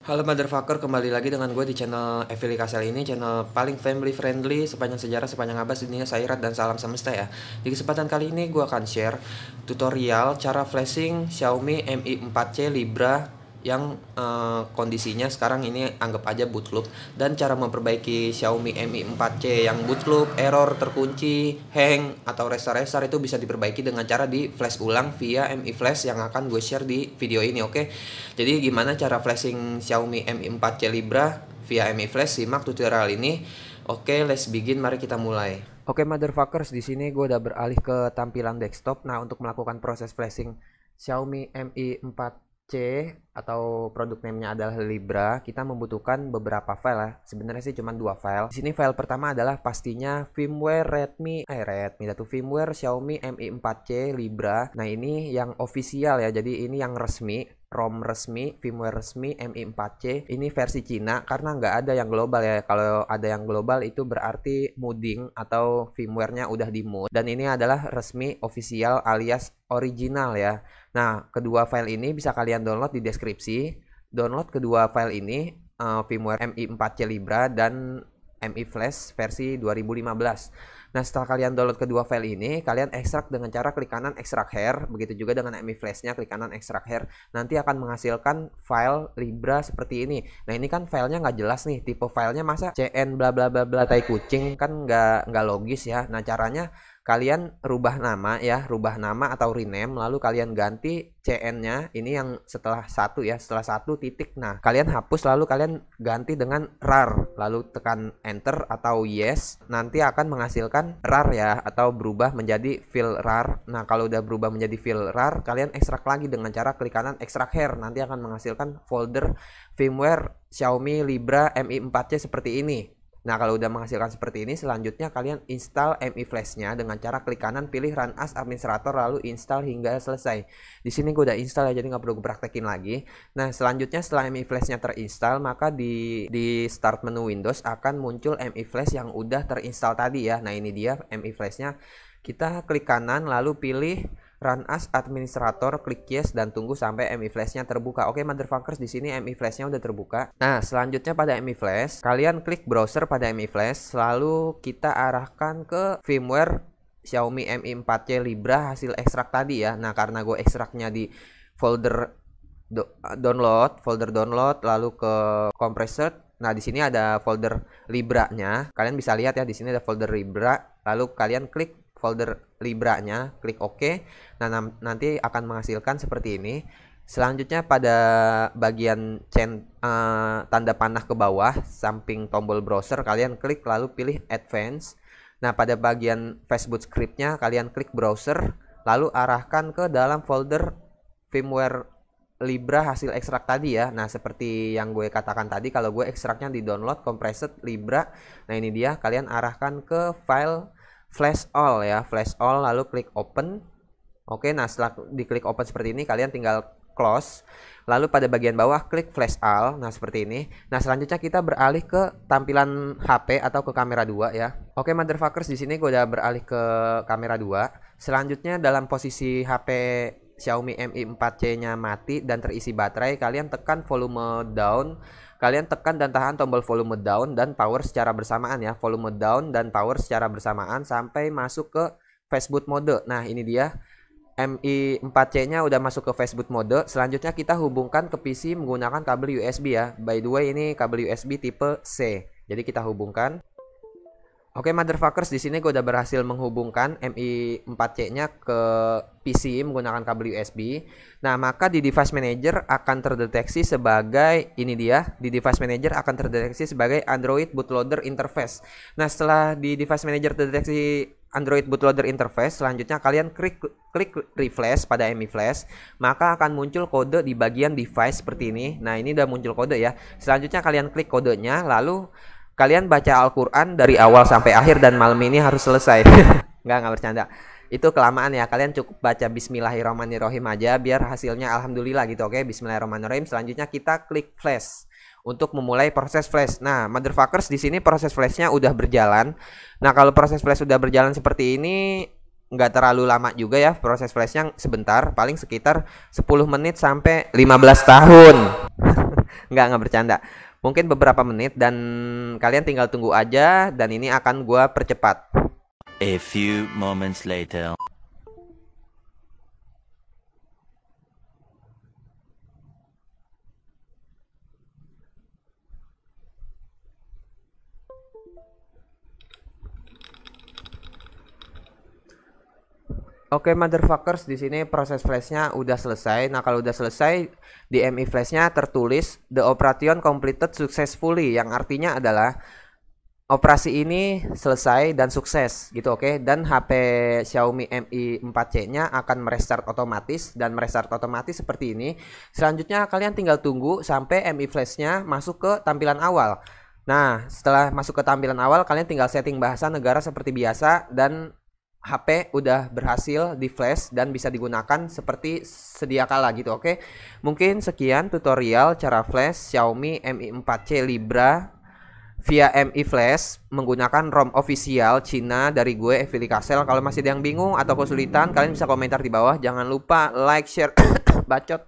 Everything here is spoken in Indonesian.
Halo motherfucker, kembali lagi dengan gue di channel Evili Kasel ini, channel paling family friendly sepanjang sejarah, sepanjang abad, dunia Sairat dan salam semesta ya. Di kesempatan kali ini gue akan share tutorial cara flashing Xiaomi Mi 4C Libra yang kondisinya sekarang ini anggap aja boot loop, dan cara memperbaiki Xiaomi Mi 4C yang boot loop, error, terkunci, hang, atau restart itu bisa diperbaiki dengan cara di flash ulang via Mi Flash yang akan gue share di video ini, oke? Jadi gimana cara flashing Xiaomi Mi 4C Libra via Mi Flash? Simak tutorial ini. Oke, let's begin. Mari kita mulai. Oke, motherfuckers, di sini gue udah beralih ke tampilan desktop. Nah, untuk melakukan proses flashing Xiaomi Mi 4C atau produk name-nya adalah Libra, kita membutuhkan beberapa file ya. Sebenarnya sih cuma 2 file. Di sini file pertama adalah pastinya firmware firmware Xiaomi Mi 4C Libra. Nah, ini yang official ya. Jadi ini yang resmi. ROM resmi, firmware resmi Mi 4C. Ini versi Cina karena nggak ada yang global ya. Kalau ada yang global itu berarti modding atau firmware-nya udah di mod. Dan ini adalah resmi official alias original ya. Nah, kedua file ini bisa kalian download di deskripsi. Download kedua file ini, firmware Mi 4C Libra dan Mi Flash versi 2015. Nah, setelah kalian download kedua file ini, kalian ekstrak dengan cara klik kanan ekstrak hair. Begitu juga dengan Mi Flash-nya, klik kanan ekstrak hair. Nanti akan menghasilkan file Libra seperti ini. Nah, ini kan filenya nggak jelas nih. Tipe filenya masa CN bla bla bla bla tai kucing, kan nggak logis ya. Nah, caranya kalian rubah nama ya, rubah nama atau rename, lalu kalian ganti CN-nya ini yang setelah satu ya, setelah satu titik. Nah, kalian hapus lalu kalian ganti dengan rar, lalu tekan enter atau yes, nanti akan menghasilkan rar ya, atau berubah menjadi file rar. Nah, kalau udah berubah menjadi file rar, kalian ekstrak lagi dengan cara klik kanan ekstrak hair, nanti akan menghasilkan folder firmware Xiaomi Libra Mi 4C seperti ini. Nah, kalau udah menghasilkan seperti ini, selanjutnya kalian install Mi Flash-nya dengan cara klik kanan, pilih Run as Administrator, lalu install hingga selesai. Di sini gue udah install ya, jadi nggak perlu gue praktekin lagi. Nah, selanjutnya setelah Mi Flash-nya terinstall, maka di start menu Windows akan muncul Mi Flash yang udah terinstall tadi ya. Nah, ini dia Mi Flash-nya. Kita klik kanan, lalu pilih Run as Administrator, klik yes dan tunggu sampai Mi Flash-nya terbuka. Oke, motherfuckers, di sini Mi Flash-nya udah terbuka. Nah, selanjutnya pada Mi Flash, kalian klik browser pada Mi Flash, lalu kita arahkan ke firmware Xiaomi Mi 4C Libra hasil ekstrak tadi ya. Nah, karena gue ekstraknya di folder download, lalu ke compressor. Nah, di sini ada folder Libra-nya. Kalian bisa lihat ya, di sini ada folder Libra. Lalu kalian klik folder Libra-nya, klik OK. Nah, nanti akan menghasilkan seperti ini. Selanjutnya pada bagian tanda panah ke bawah samping tombol browser, kalian klik lalu pilih Advance. Nah, pada bagian fastboot script-nya kalian klik browser, lalu arahkan ke dalam folder firmware Libra hasil ekstrak tadi ya. Nah, seperti yang gue katakan tadi, kalau gue ekstraknya di download compressed Libra. Nah, ini dia, kalian arahkan ke file flash all ya, flash all, lalu klik open. Oke, nah setelah diklik open seperti ini, kalian tinggal close. Lalu pada bagian bawah klik flash all. Nah, seperti ini. Nah, selanjutnya kita beralih ke tampilan HP atau ke kamera 2 ya. Oke, motherfuckers, di sini gue udah beralih ke kamera 2. Selanjutnya dalam posisi HP Xiaomi Mi 4C-nya mati dan terisi baterai, kalian tekan volume down. Kalian tekan dan tahan tombol volume down dan power secara bersamaan ya. Volume down dan power secara bersamaan sampai masuk ke fastboot mode. Nah, ini dia. Mi 4C-nya udah masuk ke fastboot mode. Selanjutnya kita hubungkan ke PC menggunakan kabel USB ya. By the way, ini kabel USB tipe C. Jadi kita hubungkan. Oke, motherfuckers, di sini gue udah berhasil menghubungkan Mi 4C-nya ke PC menggunakan kabel USB. Nah, maka di device manager akan terdeteksi sebagai ini dia. Di device manager akan terdeteksi sebagai Android bootloader interface. Nah, setelah di device manager terdeteksi Android bootloader interface, selanjutnya kalian klik refresh pada Mi Flash, maka akan muncul kode di bagian device seperti ini. Nah, ini udah muncul kode ya. Selanjutnya kalian klik kodenya, lalu kalian baca Al-Quran dari awal sampai akhir dan malam ini harus selesai. Nggak bercanda. Itu kelamaan ya. Kalian cukup baca Bismillahirrahmanirrahim aja biar hasilnya Alhamdulillah gitu. Oke, Bismillahirrahmanirrahim. Selanjutnya kita klik flash untuk memulai proses flash. Nah, motherfuckers, di sini proses flashnya udah berjalan. Nah, kalau proses flash udah berjalan seperti ini, nggak terlalu lama juga ya. Proses flashnya sebentar, paling sekitar 10 menit sampai 15 tahun. Nggak bercanda. Mungkin beberapa menit dan kalian tinggal tunggu aja dan ini akan gua percepat. A few moments later. Oke, motherfuckers, di sini proses flashnya udah selesai. Nah, kalau udah selesai di MI flashnya tertulis the operation completed successfully, yang artinya adalah operasi ini selesai dan sukses gitu, oke. Dan HP Xiaomi Mi 4C-nya akan merestart otomatis dan merestart otomatis seperti ini. Selanjutnya kalian tinggal tunggu sampai MI flash-nya masuk ke tampilan awal. Nah, setelah masuk ke tampilan awal, kalian tinggal setting bahasa negara seperti biasa dan HP udah berhasil di flash dan bisa digunakan seperti sedia kala gitu, oke. Mungkin sekian tutorial cara flash Xiaomi Mi 4C Libra via Mi Flash menggunakan ROM official Cina dari gue Evili Kasel. Kalau masih ada yang bingung atau kesulitan, kalian bisa komentar di bawah. Jangan lupa like, share, bacot.